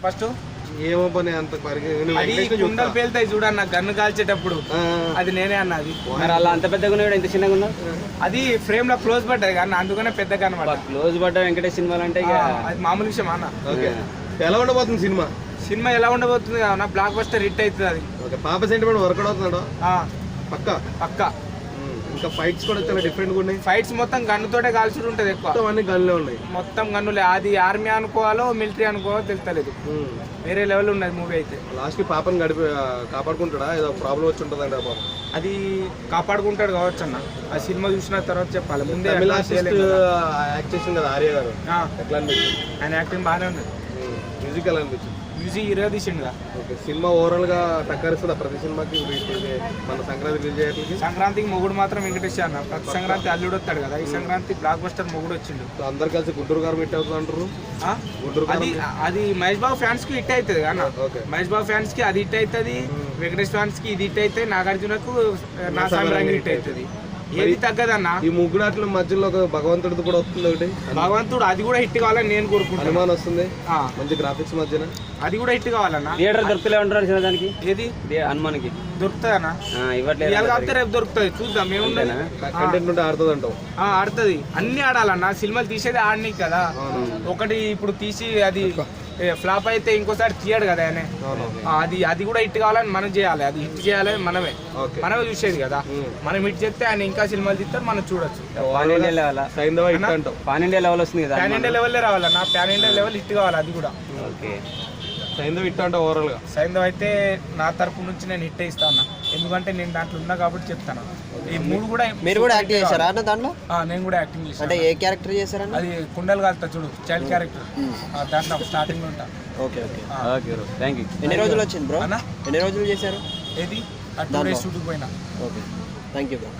First ఏమో పని అంత కుండలు పేలుతాయి చూడన్న గన్ను కాల్చేటప్పుడు అది నేనే అన్న అది మరి అలా అంత పెద్దగా ఉన్నాడు ఇంత చిన్నగా ఉన్నావు అది ఫ్రేమ్ లో క్లోజ్ పడ్డది కానీ అందుకనే పెద్ద కనబడ క్లోజ్ పడ్డ వెంకటేష్ సినిమాలు అంటే అది మామూలు విషయం అన్న. ఎలా ఉండబోతుంది సినిమా? సినిమా ఎలా ఉండబోతుంది కదా బ్లాక్ బస్టర్ హిట్ అవుతుంది అది. పాప సెంటిమెంట్ వర్కౌట్ అవుతున్నాడు పక్కా పక్కా. ఇంకా ఫైట్స్ కూడా చాలా డిఫరెంట్ గా ఉన్నాయి. ఫైట్స్ మొత్తం గన్నుతోటే కాల్చుడు ఉంటది ఎక్కువ. అన్ని గన్నులే ఉన్నాయి. మొత్తం గన్నులే. అది ఆర్మీ అనుకోవాలో మిలిటరీ అనుకోవాలో తెలుస్తలేదు. వేరే లెవెల్ ఉన్నది మూవీ అయితే. లాస్ట్ కి పాపని కాపాడుకుంటాడా? ఏదో ప్రాబ్లం వచ్చి ఉంటుందండి పాపం. అది కాపాడుకుంటాడు కావచ్చు అన్న. ఆ సినిమా చూసిన తర్వాత చెప్పాలి. ముందే యాక్ట్ చేసింది కదా ఆర్య గారు, ఎట్లా అనిపించింది? ఆయన యాక్టింగ్ బాగానే ఉన్నది. మ్యూజిక్ ఎలా అనిపించింది? మ్యూజిక్ హీరో తీసిండుగా. ఓకే. సినిమా ఓవరాల్ గా టక్కరిస్తుందా ప్రతి సినిమాకి? మన సంక్రాంతి రిలీజ్ అయ్యేట్లకి సంక్రాంతికి మొగుడు మాత్రం వెంకటేష్ అన్న. ప్రతి సంక్రాంతి అల్లుడు వస్తాడు కదా, ఈ సంక్రాంతి బ్లాక్ బస్టర్ మొగుడు వచ్చిండు. అందరు కలిసి గుంటూరు గారు హిట్ అవుతుంది అంటారు. అది మహేష్ బాబు ఫ్యాన్స్ కి హిట్ అవుతుంది అన్న. మహేష్ బాబు ఫ్యాన్స్ కి అది హిట్ అవుతుంది, వెంకటేష్ ఫ్యాన్స్ కి ఇది హిట్ అవుతుంది, నాగార్జునకు నా సామ్రాజ్యం హిట్ అవుతుంది. ఏది తగ్గదన్న. ఈ ముగ్గురాట్ల మధ్యలో ఒక భగవంతుడిది కూడా వస్తుంది ఒకటి. భగవంతుడు అది కూడా హిట్ కావాలని నేను కోరుకుంటాను. హనుమాన్ వస్తుంది మంచి గ్రాఫిక్స్ మధ్యన, అది కూడా హిట్ కావాలన్నా. థియేటర్ దొరుకుతలే ఉంటారు దానికి. ఏది హనుమాన్కి దొరుకుతుందన్నా? ఇవ్వట్లేదు. రేపు దొరుకుతుంది, చూద్దాం. ఏముంది కంటెంట్ ఉంటే ఆడుతుంది అంటావు? ఆడుతుంది. అన్ని ఆడాలన్నా. సినిమాలు తీసేది ఆడని కదా. ఒకటి ఇప్పుడు తీసి అది ఫ్లాప్ అయితే ఇంకోసారి తీయడు కదా ఆయన. అది కూడా హిట్ కావాలని మనం చేయాలి. అది హిట్ చేయాలి మనమే చూసేది కదా. మనం హిట్ చేస్తే ఆయన ఇంకా సినిమాలు తీస్తారు, మనం చూడొచ్చు. పాన్ ఇండియా లెవెల్ వస్తుంది కదా. పాన్ ఇండియా లెవెల్ రావాలన్నా. పాన్ ఇండియా లెవెల్ హిట్ కావాలి అది కూడా. సైంధవ్ హిట్ అంటే ఓవరాల్ గా సైంధవ్ అయితే నా తరపు నుంచి నేను హిట్ ఇస్తాను, ఎందుకంటే నేను దాంట్లో ఉన్నా కాబట్టి చెప్తాను. ఈ మూడు కూడా మీరు కూడా యాక్టింగ్ చేశారా అన్న దాంట్లో? నేను కూడా యాక్టింగ్ చేశాను. అంటే ఏ క్యారెక్టర్ చేశారన్న? అది కుండలు కాల్తా చూడు, చైల్డ్ క్యారెక్టర్. దాంట్లో స్టార్టింగ్ లో ఉంటా. Okay okay okay bro, thank you. ఎన్ని రోజులు వచ్చింది బ్రో? ఎన్ని రోజులు చేశారు? ఏది 2 days షూట్కి పోయినా. Okay, thank you bro.